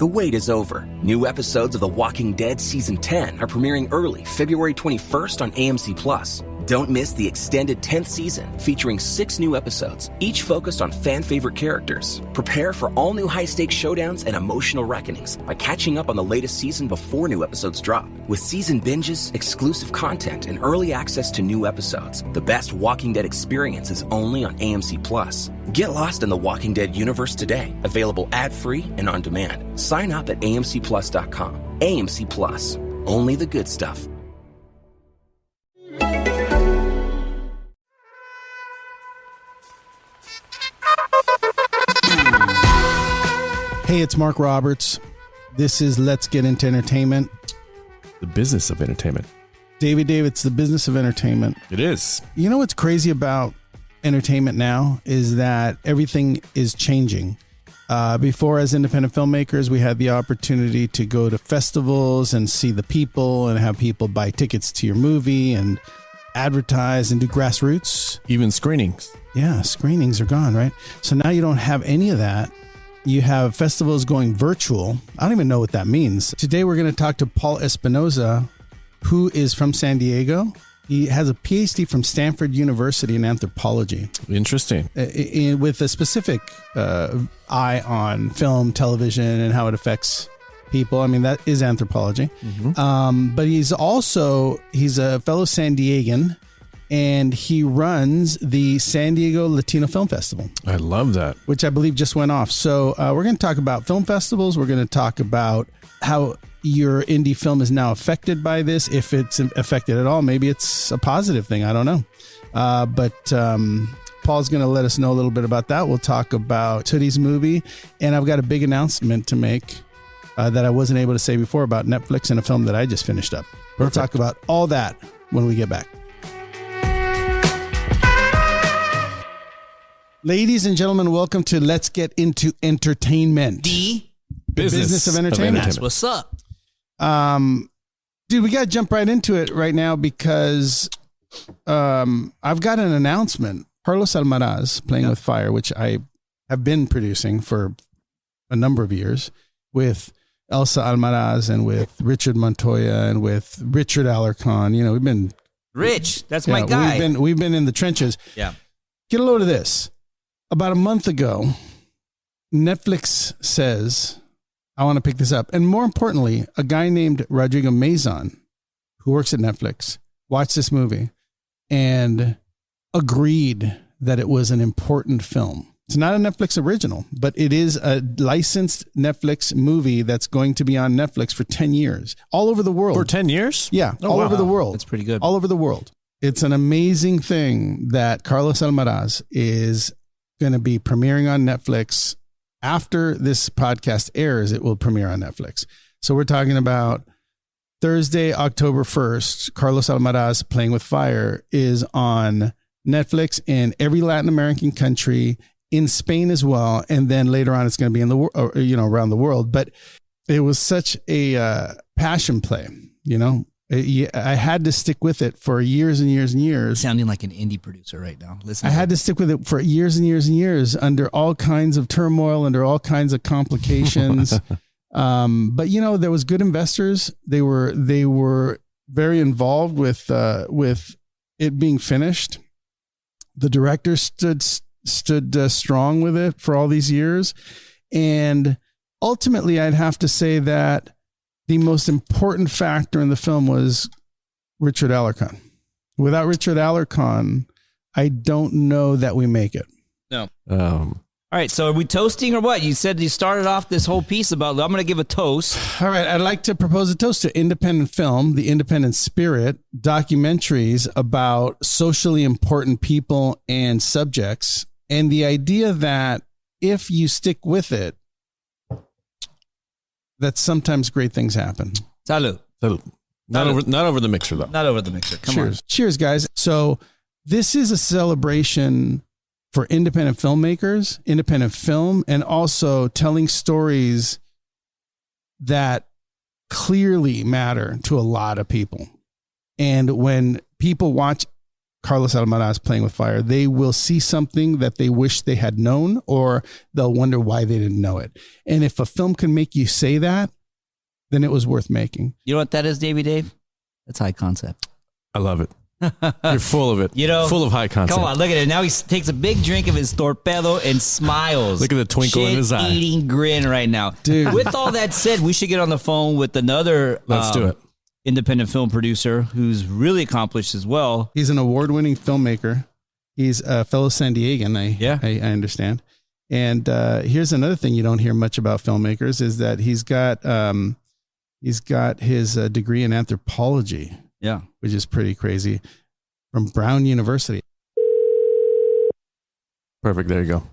The wait is over. New episodes of The Walking Dead Season 10 are premiering early, February 21st on AMC+. Don't miss the extended 10th season, featuring 6 new episodes, each focused on fan-favorite characters. Prepare for all-new high-stakes showdowns and emotional reckonings by catching up on the latest season before new episodes drop. With season binges, exclusive content, and early access to new episodes, the best Walking Dead experience is only on AMC+. Get lost in the Walking Dead universe today. Available ad-free and on demand. Sign up at amcplus.com. AMC+. Only the good stuff. Hey, it's Mark Roberts. This is Let's Get Into Entertainment. The business of entertainment. David, it's the business of entertainment. It is. You know what's crazy about entertainment now is that everything is changing. Before, as independent filmmakers, we had the opportunity to go to festivals and see the people and have people buy tickets to your movie and advertise and do grassroots. Even screenings. Yeah, screenings are gone, right? So now you don't have any of that. You have festivals going virtual. I don't even know what that means. Today, we're going to talk to Paul Espinosa, who is from San Diego. He has a PhD from Stanford University in anthropology. Interesting. With a specific eye on film, television, and how it affects people. I mean, that is anthropology. Mm-hmm. But he's a fellow San Diegan, and he runs the San Diego Latino Film Festival. I love that. Which I believe just went off. So we're going to talk about film festivals. We're going to talk about how your indie film is now affected by this, if it's affected at all. Maybe it's a positive thing. I don't know. But Paul's going to let us know a little bit about that. We'll talk about Tootie's movie. And I've got a big announcement to make that I wasn't able to say before about Netflix and a film that I just finished up. We'll talk about all that when we get back. Ladies and gentlemen, welcome to Let's Get Into Entertainment. The business of entertainment. That's what's up. Dude, we got to jump right into it right now because I've got an announcement. Carlos Almaraz, Playing with Fire, which I have been producing for a number of years with Elsa Almaraz and with Richard Montoya and with Richard Alarcon. You know, we've been... Rich, that's my guy. We've been in the trenches. Yeah. Get a load of this. About a month ago, Netflix says, I want to pick this up. And more importantly, a guy named Rodrigo Mazon, who works at Netflix, watched this movie and agreed that it was an important film. It's not a Netflix original, but it is a licensed Netflix movie that's going to be on Netflix for 10 years, all over the world. For 10 years? Yeah, all over the world. That's pretty good. All over the world. It's an amazing thing that Carlos Almaraz is going to be premiering on Netflix. After this podcast airs, it will premiere on Netflix. So we're talking about Thursday, October 1st, Carlos Almaraz Playing with Fire is on Netflix in every Latin American country, in Spain as well. And then later on, it's going to be in the around the world. But it was such a passion play, you know. I had to stick with it for years and years and years. Sounding like an indie producer right now. Listen, I had to stick with it for years and years and years under all kinds of turmoil, under all kinds of complications. But you know, there was good investors. They were very involved with it being finished. The director stood strong with it for all these years, and ultimately, I'd have to say that the most important factor in the film was Richard Alarcon. Without Richard Alarcon, I don't know that we make it. No. All right. So are we toasting or what? You said you started off this whole piece about, I'm going to give a toast. All right. I'd like to propose a toast to independent film, the independent spirit, documentaries about socially important people and subjects, and the idea that if you stick with it, that sometimes great things happen. Salud. Not over the mixer, though. Not over the mixer. Come on. Cheers, guys. So this is a celebration for independent filmmakers, independent film, and also telling stories that clearly matter to a lot of people. And when people watch Carlos Almaraz playing with fire, they will see something that they wish they had known, or they'll wonder why they didn't know it. And if a film can make you say that, then it was worth making. You know what that is, Davey Dave? That's high concept. I love it. You're full of it. Full of high concept. Come on, look at it. Now he takes a big drink of his torpedo and smiles. Look at the twinkle in his eye. Eating grin right now. Dude. With all that said, we should get on the phone with another Let's do it. independent film producer who's really accomplished as well. He's an award-winning filmmaker. He's a fellow San Diegan, I understand. And here's another thing you don't hear much about filmmakers is that he's got his degree in anthropology. Yeah, which is pretty crazy, from Brown University. Perfect. There you go.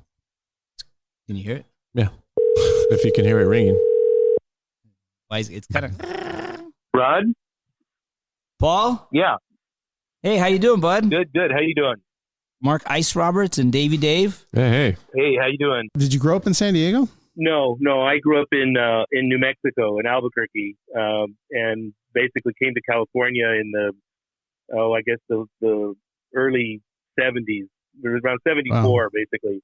Can you hear it? Yeah. If you can hear it ringing. Why is it's kind of Rod? Paul? Yeah. Hey, how you doing, bud? Good. How you doing? Mark Ice Roberts and Davey Dave. Hey. Hey, how you doing? Did you grow up in San Diego? No. I grew up in New Mexico, in Albuquerque, and basically came to California in the early 70s. It was around 74, wow. Basically.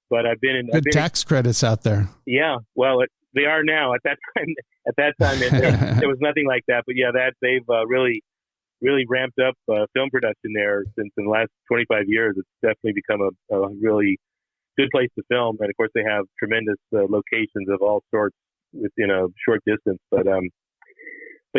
But I've been in good tax credits out there. Yeah, well, they are now. At that time, there was nothing like that. But yeah, they've really ramped up film production there since in the last 25 years. It's definitely become a really good place to film, and of course they have tremendous locations of all sorts within a short distance. But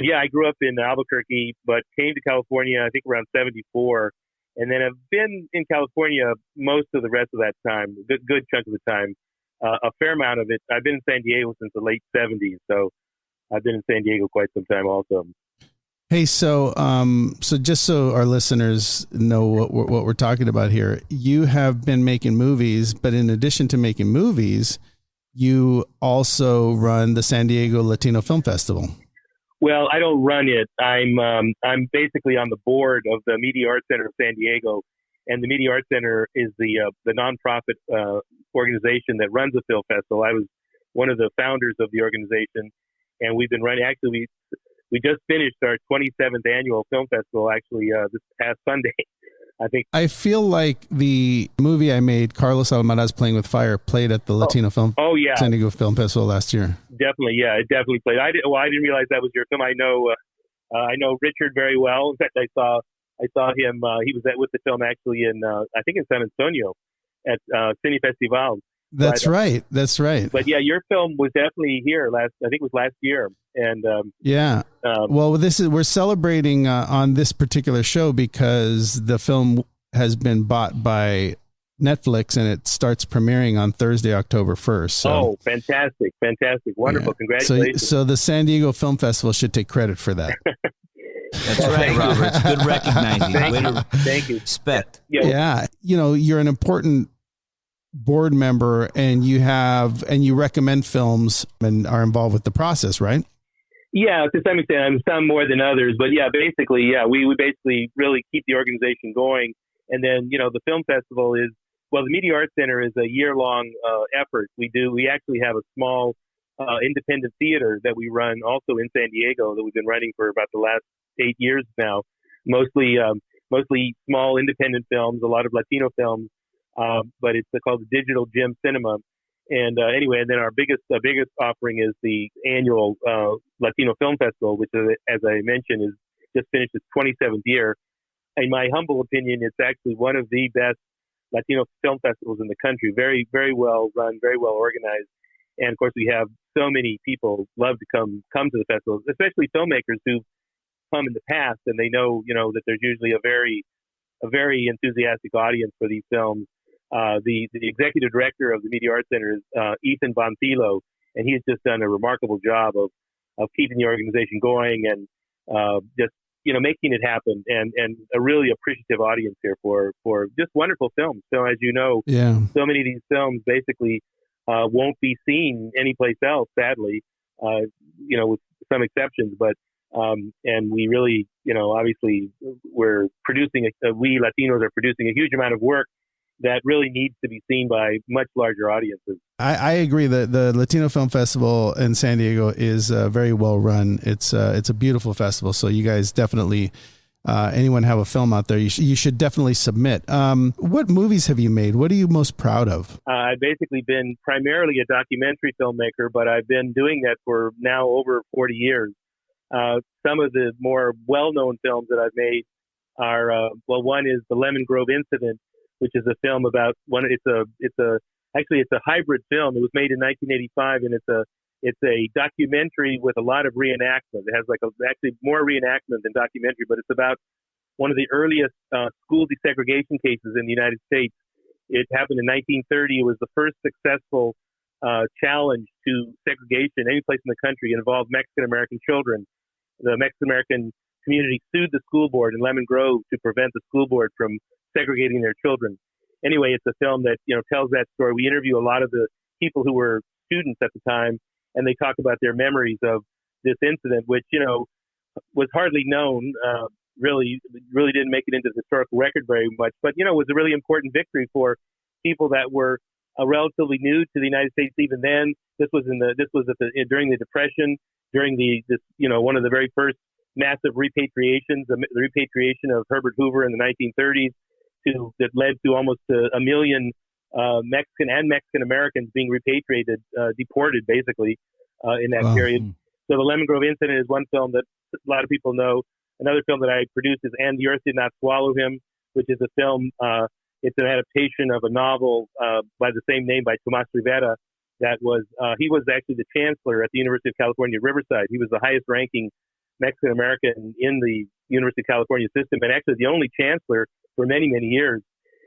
yeah, I grew up in Albuquerque, but came to California I think around 74, and then I've been in California most of the rest of that time, good chunk of the time, a fair amount of it. I've been in San Diego since the late 70s, so I've been in San Diego quite some time also. Hey, so just so our listeners know what we're talking about here, you have been making movies, but in addition to making movies, you also run the San Diego Latino Film Festival. Well, I don't run it. I'm basically on the board of the Media Arts Center of San Diego, and the Media Arts Center is the nonprofit organization that runs the film festival. I was one of the founders of the organization, and we've been running. Actually, we just finished our 27th annual film festival. Actually, this past Sunday. I feel like the movie I made, Carlos Almaraz Playing with Fire, played at the Latino San Diego Film Festival last year. Definitely, yeah, it definitely played. I didn't realize that was your film. I know Richard very well. In fact, I saw him. He was with the film actually in I think in San Antonio at Cine Festival. That's right. But yeah, your film was definitely here I think it was last year. And well, we're celebrating on this particular show because the film has been bought by Netflix and it starts premiering on Thursday, October 1st. So. Oh, fantastic. Wonderful. Yeah. Congratulations. So the San Diego Film Festival should take credit for that. That's right, Robert. It's good recognizing. Thank you. Respect. Yeah. You're an important board member and you recommend films and are involved with the process, right? Yeah, to some extent, some more than others, but yeah, basically, we basically really keep the organization going. And then, the film festival the Media Arts Center is a year-long effort. We actually have a small independent theater that we run also in San Diego that we've been running for about the last 8 years now. Mostly small independent films, a lot of Latino films, but it's called the Digital Gem Cinema. And anyway, and then our biggest offering is the annual Latino Film Festival, which, as I mentioned, is just finished its 27th year. In my humble opinion, it's actually one of the best Latino film festivals in the country. Very, very well run, very well organized, and of course, we have so many people love to come to the festival, especially filmmakers who've come in the past, and they know that there's usually a very enthusiastic audience for these films. The executive director of the Media Arts Center is Ethan Bonfilo, and he's just done a remarkable job of keeping the organization going and just making it happen, and a really appreciative audience here for just wonderful films. So as you know, so many of these films basically won't be seen anyplace else, sadly, with some exceptions. But and we really, obviously we're producing we Latinos are producing a huge amount of work that really needs to be seen by much larger audiences. I agree that the Latino Film Festival in San Diego is very well run. It's a beautiful festival. So you guys definitely anyone have a film out there, you should definitely submit. What movies have you made? What are you most proud of? I've basically been primarily a documentary filmmaker, but I've been doing that for now over 40 years. Some of the more well-known films that I've made are, one is The Lemon Grove Incident, which is a film about it's a hybrid film. It was made in 1985, and it's a documentary with a lot of reenactment. It has actually more reenactment than documentary, but it's about one of the earliest school desegregation cases in the United States. It happened in 1930. It was the first successful challenge to segregation any place in the country. It involved Mexican-American children. The Mexican-American community sued the school board in Lemon Grove to prevent the school board from segregating their children. Anyway, it's a film that tells that story. We interview a lot of the people who were students at the time, and they talk about their memories of this incident, which was hardly known. Really didn't make it into the historical record very much, but was a really important victory for people that were relatively new to the United States. Even then, during the Depression, during one of the very first massive repatriations, the repatriation of Herbert Hoover in the 1930s, that led to almost a million Mexican and Mexican Americans being repatriated, deported basically in that period. So the Lemon Grove Incident is one film that a lot of people know. Another film that I produced is And the Earth Did Not Swallow Him, which is a film. It's an adaptation of a novel by the same name by Tomas Rivera. He was actually the chancellor at the University of California, Riverside. He was the highest ranking Mexican American in the University of California system, and actually the only chancellor for many, many years.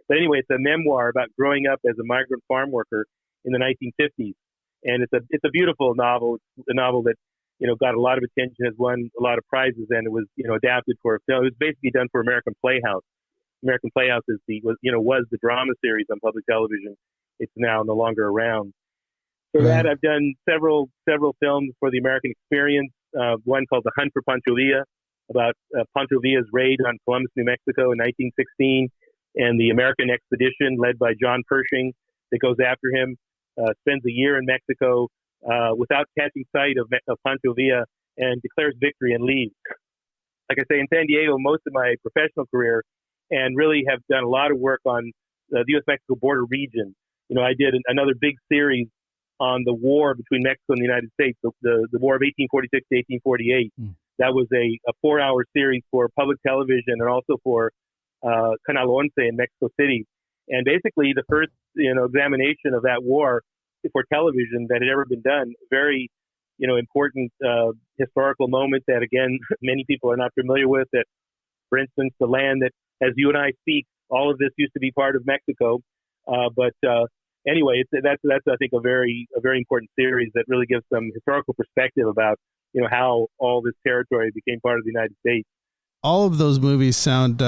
But anyway, it's a memoir about growing up as a migrant farm worker in the 1950s, and it's a beautiful novel. It's a novel that got a lot of attention, has won a lot of prizes, and it was adapted for a film. It was basically done for American Playhouse. American Playhouse was the drama series on public television. It's now no longer around. For that, I've done several films for the American Experience. One called The Hunt for Pancho Villa, about Pancho Villa's raid on Columbus, New Mexico in 1916, and the American expedition led by John Pershing that goes after him, spends a year in Mexico without catching sight of Pancho Villa, and declares victory and leaves. Like I say, in San Diego, most of my professional career, and really have done a lot of work on the U.S.-Mexico border region. I did another big series on the war between Mexico and the United States, the war of 1846 to 1848. That was a 4-hour series for public television and also for Canal Once in Mexico City. And basically the first examination of that war for television that had ever been done. Very important historical moment that, again, many people are not familiar with. That, for instance, the land that, as you and I speak, all of this used to be part of Mexico. Anyway, that's I think a very important series that really gives some historical perspective about how all this territory became part of the United States. All of those movies sound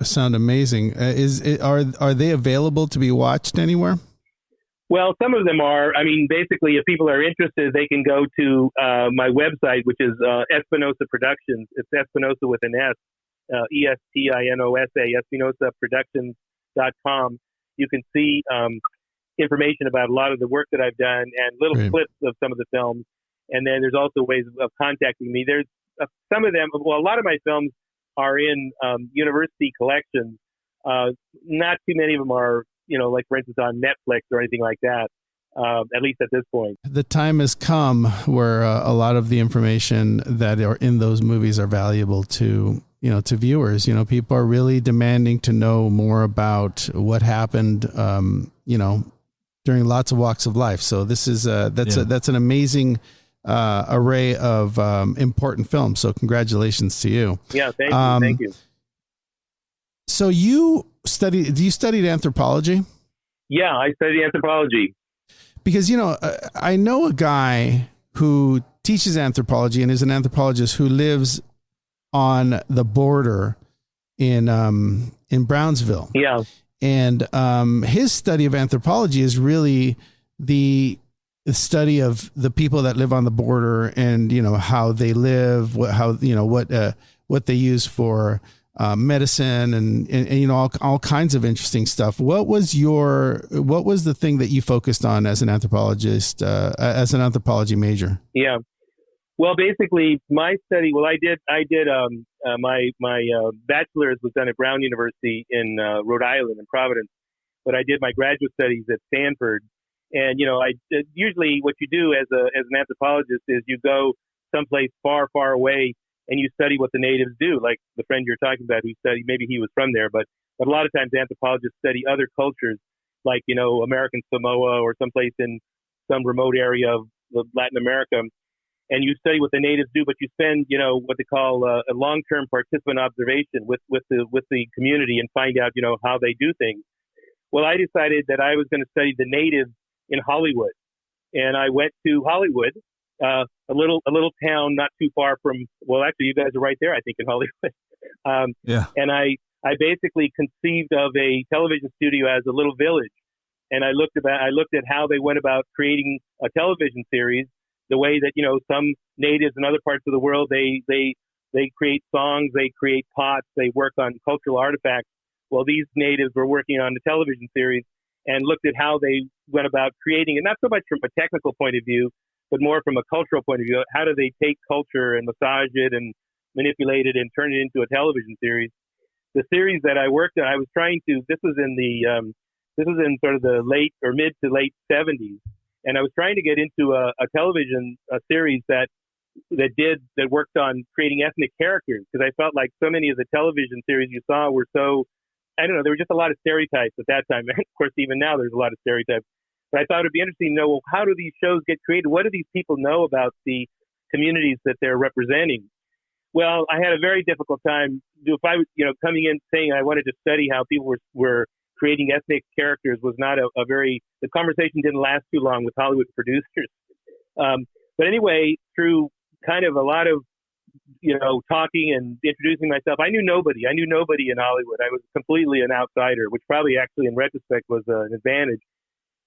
amazing. Are they available to be watched anywhere? Well, some of them are. I mean, basically, if people are interested, they can go to my website, which is Espinosa Productions. It's Espinosa with an S, Espinosa, EspinosaProductions.com. You can see information about a lot of the work that I've done and little clips of some of the films. And then there's also ways of contacting me. There's some of them. Well, a lot of my films are in university collections. Not too many of them are, like for instance on Netflix or anything like that. At least at this point, the time has come where a lot of the information that are in those movies are valuable to viewers. People are really demanding to know more about what happened, during lots of walks of life. So this is that's an amazing array of important films. So congratulations to you. Yeah, thank you. So you studied anthropology? Yeah, I studied anthropology. Because, I know a guy who teaches anthropology and is an anthropologist who lives on the border in Brownsville. Yeah. And his study of anthropology is really the study of the people that live on the border and, how they live, what they use for medicine and all kinds of interesting stuff. What was the thing that you focused on as an anthropologist, as an anthropology major? Yeah. Well, basically, my study. Well, I did. My bachelor's was done at Brown University in Rhode Island in Providence, but I did my graduate studies at Stanford. And I usually what you do as an anthropologist is you go someplace far, far away and you study what the natives do. Like the friend you're talking about who studied, maybe he was from there, but a lot of times anthropologists study other cultures, like American Samoa or someplace in some remote area of Latin America. And you study what the natives do, but you spend, what they call a long-term participant observation with the community and find out, how they do things. Well, I decided that I was going to study the natives in Hollywood, and I went to Hollywood, a little town not too far from. Well, actually, you guys are right there, I think, in Hollywood. Yeah. And I basically conceived of a television studio as a little village, and I looked at how they went about creating a television series. The way that some natives in other parts of the world they create songs, they create pots, they work on cultural artifacts. Well, these natives were working on the television series and looked at how they went about creating it, not so much from a technical point of view, but more from a cultural point of view. How do they take culture and massage it and manipulate it and turn it into a television series? The series that I worked on, I was trying to. This was in sort of the late or mid to late 70s. And I was trying to get into a television series that worked on creating ethnic characters, because I felt like so many of the television series you saw were so, I don't know, there were just a lot of stereotypes at that time. And of course, even now there's a lot of stereotypes. But I thought it'd be interesting to know, well, how do these shows get created? What do these people know about the communities that they're representing? Well, I had a very difficult time. If I was, coming in saying I wanted to study how people were creating ethnic characters was not the conversation didn't last too long with Hollywood producers. But anyway, through kind of a lot of, talking and introducing myself, I knew nobody in Hollywood. I was completely an outsider, which probably actually in retrospect was an advantage.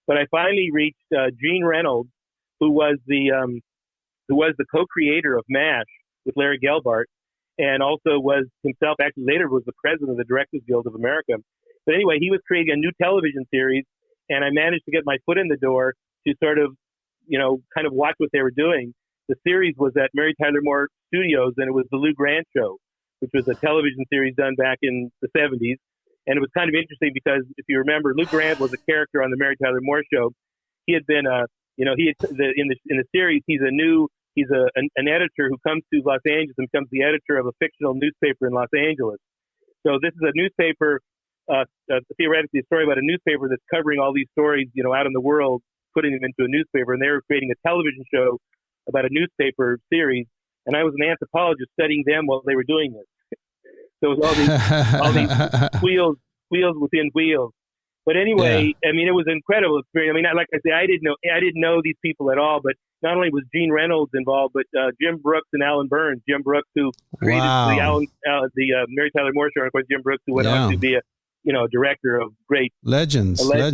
But I finally reached Gene Reynolds, who was the co-creator of MASH with Larry Gelbart, and also was himself, actually later was the president of the Directors Guild of America. But anyway, he was creating a new television series, and I managed to get my foot in the door to sort of, kind of watch what they were doing. The series was at Mary Tyler Moore Studios, and it was the Lou Grant Show, which was a television series done back in the 70s. And it was kind of interesting because if you remember, Lou Grant was a character on the Mary Tyler Moore Show. He had been, in the series, he's an editor who comes to Los Angeles and becomes the editor of a fictional newspaper in Los Angeles. So this is a newspaper. Theoretically, a story about a newspaper that's covering all these stories, out in the world, putting them into a newspaper, and they were creating a television show about a newspaper series. And I was an anthropologist studying them while they were doing this. So it was all these wheels within wheels. But anyway, yeah. I mean, it was an incredible experience. I mean, like I say, I didn't know these people at all. But not only was Gene Reynolds involved, but Jim Brooks and Alan Burns. Jim Brooks, who created the Mary Tyler Moore Show, and of course Jim Brooks, who went on to be a director of great legends. But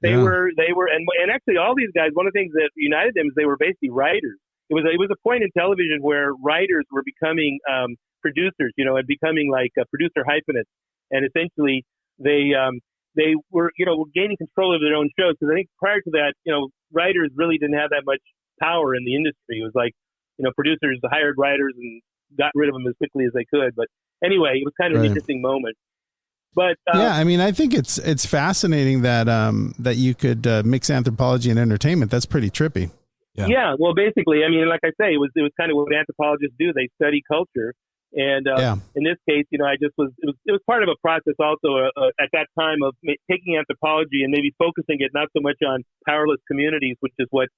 they were, and actually all these guys, one of the things that united them is they were basically writers. It was a point in television where writers were becoming producers, and becoming like producer hyphenates, and essentially they were, gaining control of their own shows. Because I think prior to that, writers really didn't have that much power in the industry. It was like, producers hired writers and got rid of them as quickly as they could. But anyway, it was kind of an interesting moment. But yeah, I mean, I think it's fascinating that that you could mix anthropology and entertainment. That's pretty trippy. Yeah. Well, basically, I mean, like I say, it was kind of what anthropologists do. They study culture, and in this case, it was part of a process also at that time of taking anthropology and maybe focusing it not so much on powerless communities, which is what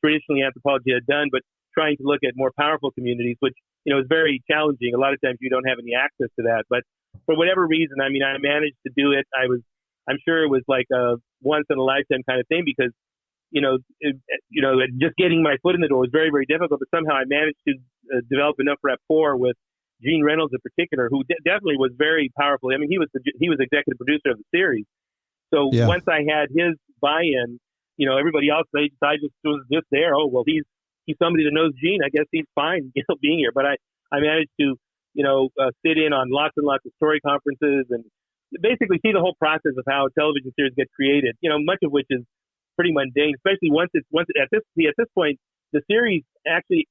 traditionally anthropology had done, but trying to look at more powerful communities, which is very challenging. A lot of times you don't have any access to that, but for whatever reason, I mean, I managed to do it. I'm sure it was like a once in a lifetime kind of thing because, just getting my foot in the door was very, very difficult. But somehow I managed to develop enough rapport with Gene Reynolds in particular, who definitely was very powerful. I mean, he was executive producer of the series. So once I had his buy-in, everybody else, I just was just there. Oh, well, he's somebody that knows Gene. I guess he's fine, being here. But I managed to, sit in on lots and lots of story conferences and basically see the whole process of how television series get created. Much of which is pretty mundane, especially once at this point, the series actually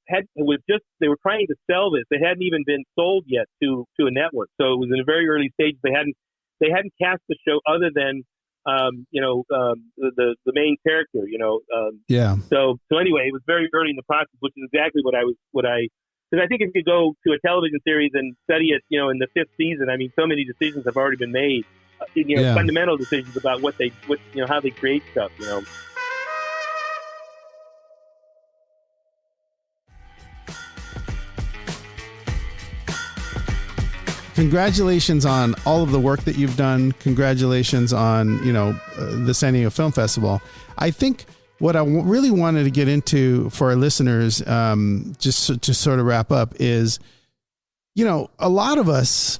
they were trying to sell this. They hadn't even been sold yet to a network. So it was in a very early stage. They hadn't cast the show other than the main character, So anyway, it was very early in the process, which is exactly because I think if you go to a television series and study it, in the 5th season, I mean, so many decisions have already been made, fundamental decisions about how they create stuff, Congratulations on all of the work that you've done. Congratulations on, the San Diego Film Festival. I think what I really wanted to get into for our listeners, just to sort of wrap up, is, a lot of us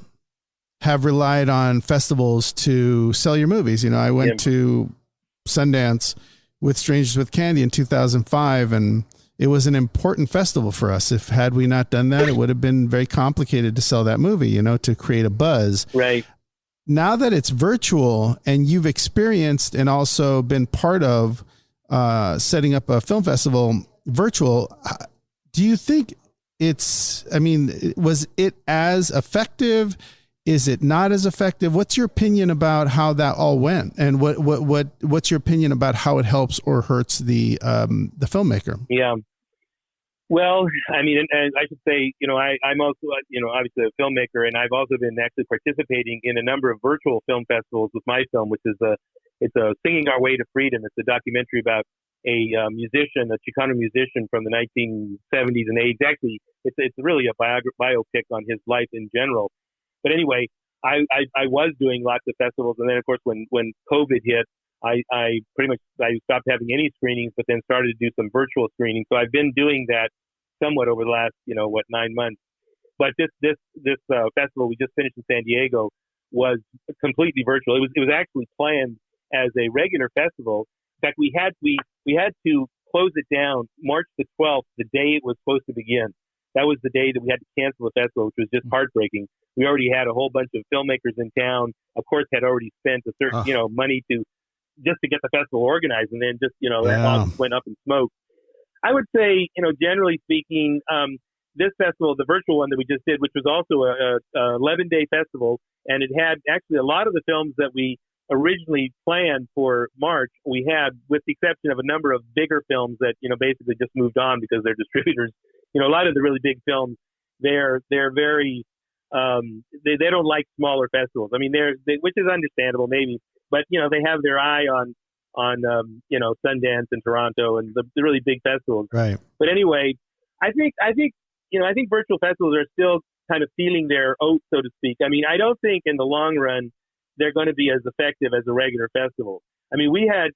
have relied on festivals to sell your movies. I went to Sundance with Strangers with Candy in 2005, and it was an important festival for us. Had we not done that, it would have been very complicated to sell that movie, to create a buzz. Right. Now that it's virtual and you've experienced and also been part of setting up a film festival virtual, do you think was it as effective? Is it not as effective? What's your opinion about how that all went? And what's your opinion about how it helps or hurts the filmmaker? Yeah. Well, I mean, and I should say, I'm also, obviously a filmmaker, and I've also been actually participating in a number of virtual film festivals with my film, which is it's a Singing Our Way to Freedom. It's a documentary about a Chicano musician from the 1970s and 80s. Actually, it's really a biopic on his life in general. But anyway, I was doing lots of festivals, and then of course when COVID hit, I stopped having any screenings, but then started to do some virtual screenings. So I've been doing that somewhat over the last 9 months. But this festival we just finished in San Diego was completely virtual. It was actually planned as a regular festival. In fact, we had to close it down March the 12th, the day it was supposed to begin. That was the day that we had to cancel the festival, which was just heartbreaking. We already had a whole bunch of filmmakers in town. Of course, had already spent a certain money to get the festival organized, and then that all went up in smoke. I would say, generally speaking, this festival, the virtual one that we just did, which was also a 11-day festival, and it had actually a lot of the films that we originally planned for March, we had, with the exception of a number of bigger films that, basically just moved on because they're distributors. A lot of the really big films, they're very, they don't like smaller festivals. I mean, which is understandable maybe, but, they have their eye on Sundance and Toronto and the really big festivals. Right. But anyway, I think virtual festivals are still kind of feeling their oat, so to speak. I mean, I don't think in the long run they're going to be as effective as a regular festival. I mean, we had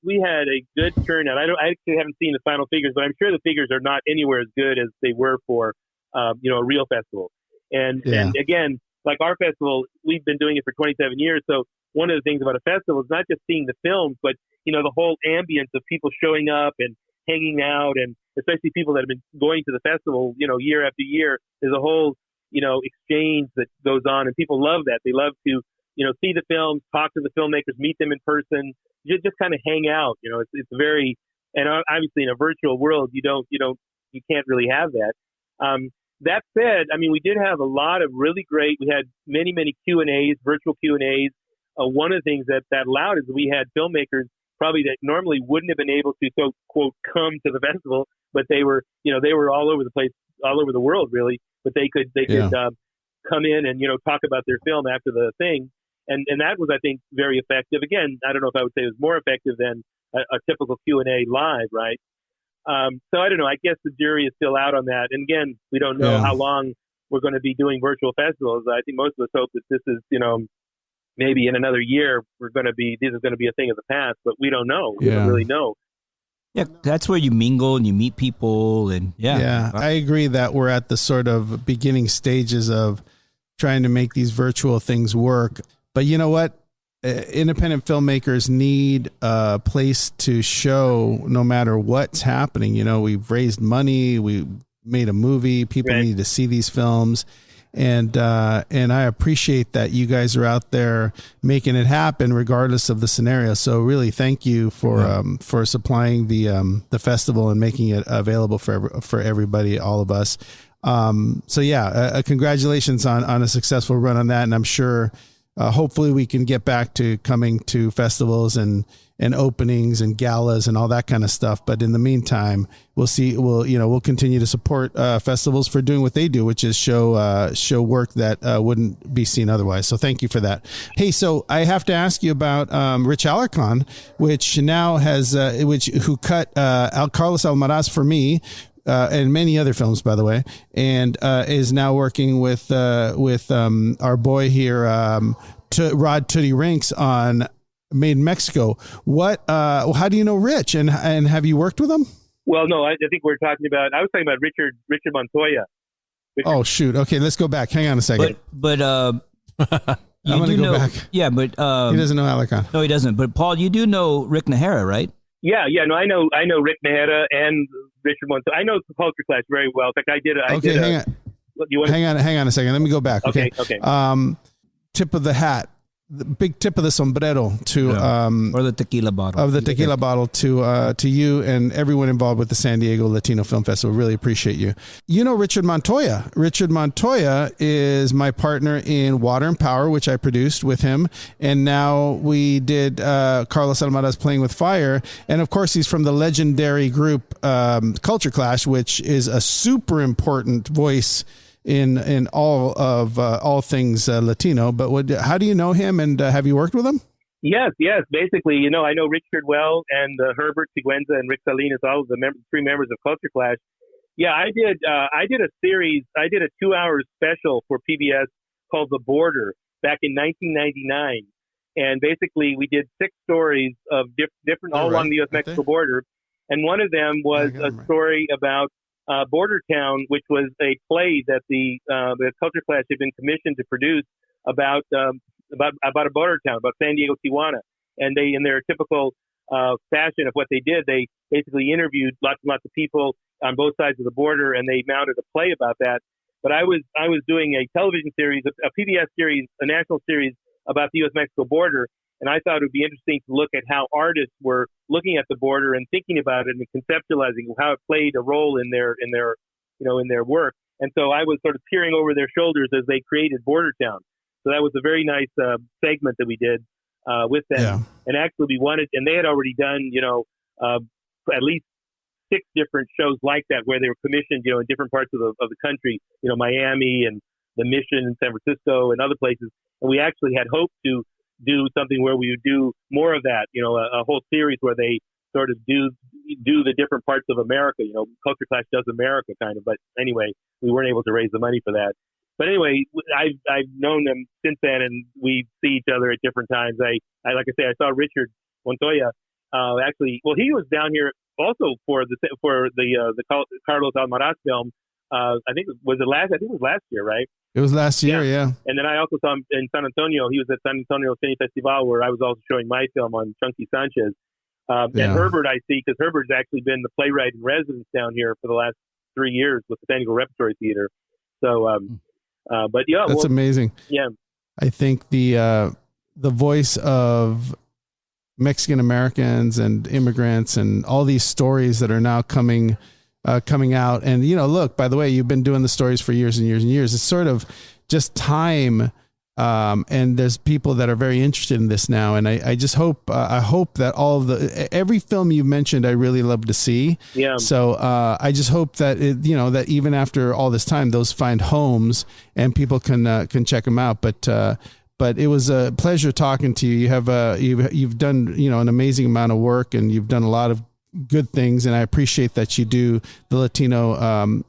a good turnout. I actually haven't seen the final figures, but I'm sure the figures are not anywhere as good as they were for a real festival. And again, like our festival, we've been doing it for 27 years. So one of the things about a festival is not just seeing the films, but the whole ambience of people showing up and hanging out, and especially people that have been going to the festival, year after year. There's a whole exchange that goes on, and people love that. They love to see the films, talk to the filmmakers, meet them in person, just kind of hang out. It's very, and obviously in a virtual world, you can't really have that. That said, I mean, we did have a lot of really great. We had many Q&As, virtual Q&As. One of the things that allowed is we had filmmakers probably that normally wouldn't have been able to, so quote, come to the festival, but they were all over the place, all over the world really, but they could come in and talk about their film after the thing, and that was, I think, very effective. Again, I don't know if I would say it was more effective than a typical Q&A live, right? So I don't know. I guess the jury is still out on that, and again, we don't know how long we're going to be doing virtual festivals. I think most of us hope that this is maybe in another year this is going to be a thing of the past, but we don't know. We don't really know. Yeah, that's where you mingle and you meet people, and I agree that we're at the sort of beginning stages of trying to make these virtual things work. But you know what? Independent filmmakers need a place to show no matter what's happening. We've raised money, we made a movie, people need to see these films. And I appreciate that you guys are out there making it happen regardless of the scenario. So really thank you for supplying the festival and making it available for everybody, all of us. So yeah, congratulations on a successful run on that. And I'm sure, hopefully we can get back to coming to festivals and openings and galas and all that kind of stuff. But in the meantime, we'll continue to support festivals for doing what they do, which is show work that wouldn't be seen otherwise. So thank you for that. Hey, so I have to ask you about Rich Alarcon, which now has who cut Carlos Almaraz for me. And many other films, by the way, and is now working with our boy here, Rod Tootie Rinks on Made in Mexico. How do you know Rich, and have you worked with him? Well, no, I think I was talking about Richard Montoya. Oh shoot! Okay, let's go back. Hang on a second. But I'm going to go back. Yeah, but he doesn't know Alarcon. No, he doesn't. But Paul, you do know Rick Najera, right? Yeah. No, I know Rick Najera and Richard Montoya. I know the Culture Clash very well. In fact, hang on a second. Let me go back. Okay. Tip of the hat. The big tip of the sombrero to or the tequila bottle to you and everyone involved with the San Diego Latino Film Festival. Really appreciate you. You know Richard Montoya. Richard Montoya is my partner in Water and Power, which I produced with him, and now we did Carlos Almaraz Playing with Fire, and of course he's from the legendary group Culture Clash, which is a super important voice in all things Latino. But how do you know him, and have you worked with him? Yes. Basically, I know Richard well, and Herbert Siguenza and Rick Salinas, all of the three members of Culture Clash. Yeah, I did a series. I did a 2-hour special for PBS called The Border back in 1999, and basically we did 6 stories of different all along the U.S.-Mexico border, and one of them was a story about Border Town, which was a play that the Culture Clash had been commissioned to produce about a border town, about San Diego, Tijuana. And they, in their typical fashion of what they did, they basically interviewed lots and lots of people on both sides of the border, and they mounted a play about that. But I was doing a television series, a PBS series, a national series about the U.S.-Mexico border, and I thought it would be interesting to look at how artists were looking at the border and thinking about it and conceptualizing how it played a role in their work. And so I was sort of peering over their shoulders as they created Border Town. So that was a very nice segment that we did with them. Yeah. And actually we wanted, and they had already done, at least 6 different shows like that where they were commissioned, in different parts of the country, Miami and the Mission in San Francisco and other places. And we actually had hoped to do something where we would do more of that, a whole series where they sort of do the different parts of America. Culture Clash does America kind of, but anyway, we weren't able to raise the money for that. But anyway, I've known them since then, and we see each other at different times. I like I say, I saw Richard Montoya actually. Well, he was down here also for the Carlos Almaraz film. I think it was last year, right? It was last year, yeah. And then I also saw him in San Antonio. He was at San Antonio Cine Festival, where I was also showing my film on Chunky Sanchez. And Herbert, I see, because Herbert's actually been the playwright in residence down here for the last 3 years with the San Diego Repertory Theater. So, but yeah, that's amazing. Yeah, I think the voice of Mexican Americans and immigrants and all these stories that are now coming out. And, look, by the way, you've been doing the stories for years and years and years. It's sort of just time. And there's people that are very interested in this now. And I just hope, that every film you mentioned, I really love to see. Yeah. So, I just hope that that even after all this time, those find homes and people can check them out. But it was a pleasure talking to you. You have, you've done, an amazing amount of work, and you've done a lot of good things, and I appreciate that you do the Latino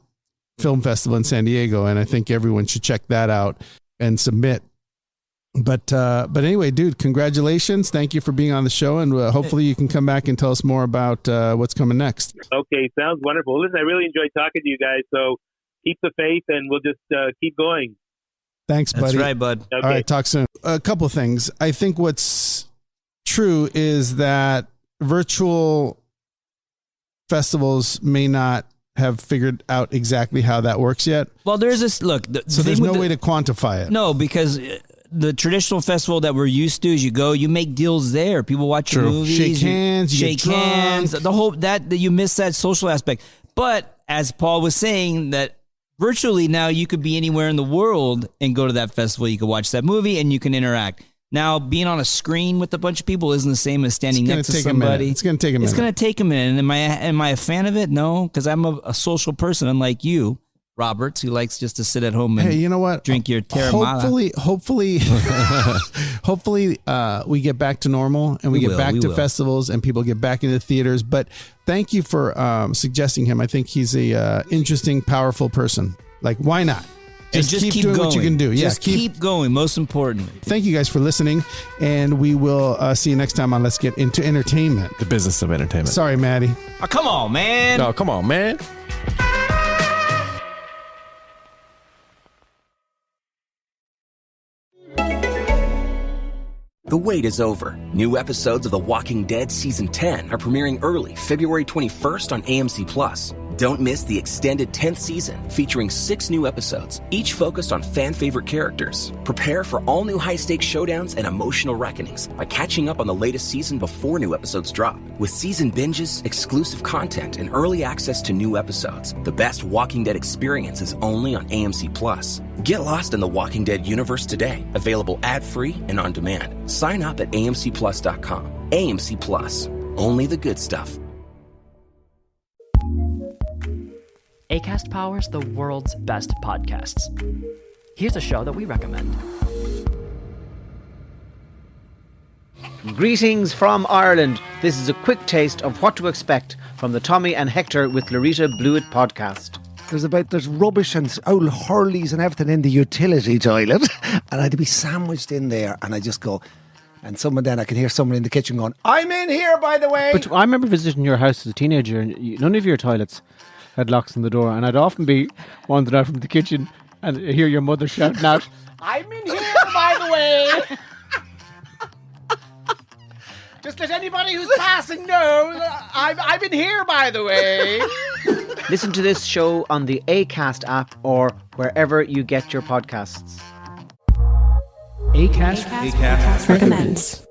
Film Festival in San Diego, and I think everyone should check that out and submit. But anyway, dude, congratulations! Thank you for being on the show, and hopefully you can come back and tell us more about what's coming next. Okay, sounds wonderful. Listen, I really enjoyed talking to you guys. So keep the faith, and we'll just keep going. Thanks, buddy. That's right, bud. Okay. All right, talk soon. A couple of things. I think what's true is that virtual festivals may not have figured out exactly how that works yet. Well, there's this look. So there's no way to quantify it. No, because the traditional festival that we're used to is you go, you make deals there. People watch your movies, shake hands, shake hands. The whole that you miss that social aspect. But as Paul was saying, that virtually now you could be anywhere in the world and go to that festival. You could watch that movie and you can interact. Now, being on a screen with a bunch of people isn't the same as standing next to somebody. It's going to take a minute. It's going to take a minute. Am I a fan of it? No, because I'm a social person, unlike you, Roberts, who likes just to sit at home and you know what? Drink your Terramana. Hopefully, we get back to normal and we get back to festivals and people get back into theaters. But thank you for suggesting him. I think he's a interesting, powerful person. Like, why not? Just keep doing going. What you can do. Just keep going, most importantly. Thank you guys for listening, and we will see you next time on Let's Get Into Entertainment. The business of entertainment. Sorry, Maddie. Oh, come on, man. Oh, come on, man. The wait is over. New episodes of The Walking Dead Season 10 are premiering early February 21st on AMC+. Don't miss the extended 10th season featuring 6 new episodes, each focused on fan-favorite characters. Prepare for all new high-stakes showdowns and emotional reckonings by catching up on the latest season before new episodes drop. With season binges, exclusive content, and early access to new episodes, the best Walking Dead experience is only on AMC+. Get lost in the Walking Dead universe today. Available ad-free and on demand. Sign up at amcplus.com. AMC Plus. Only the good stuff. Acast powers the world's best podcasts. Here's a show that we recommend. Greetings from Ireland. This is a quick taste of what to expect from the Tommy and Hector with Larita Blewett podcast. There's rubbish and old hurleys and everything in the utility toilet, and I'd be sandwiched in there, and I just go, and I can hear someone in the kitchen going, "I'm in here, by the way." But I remember visiting your house as a teenager, and none of your toilets had locks on the door, and I'd often be wandering out from the kitchen and hear your mother shouting out, "I'm in here, by the way." Just let anybody who's passing know I'm in here, by the way. Listen to this show on the Acast app or wherever you get your podcasts. Acast recommends.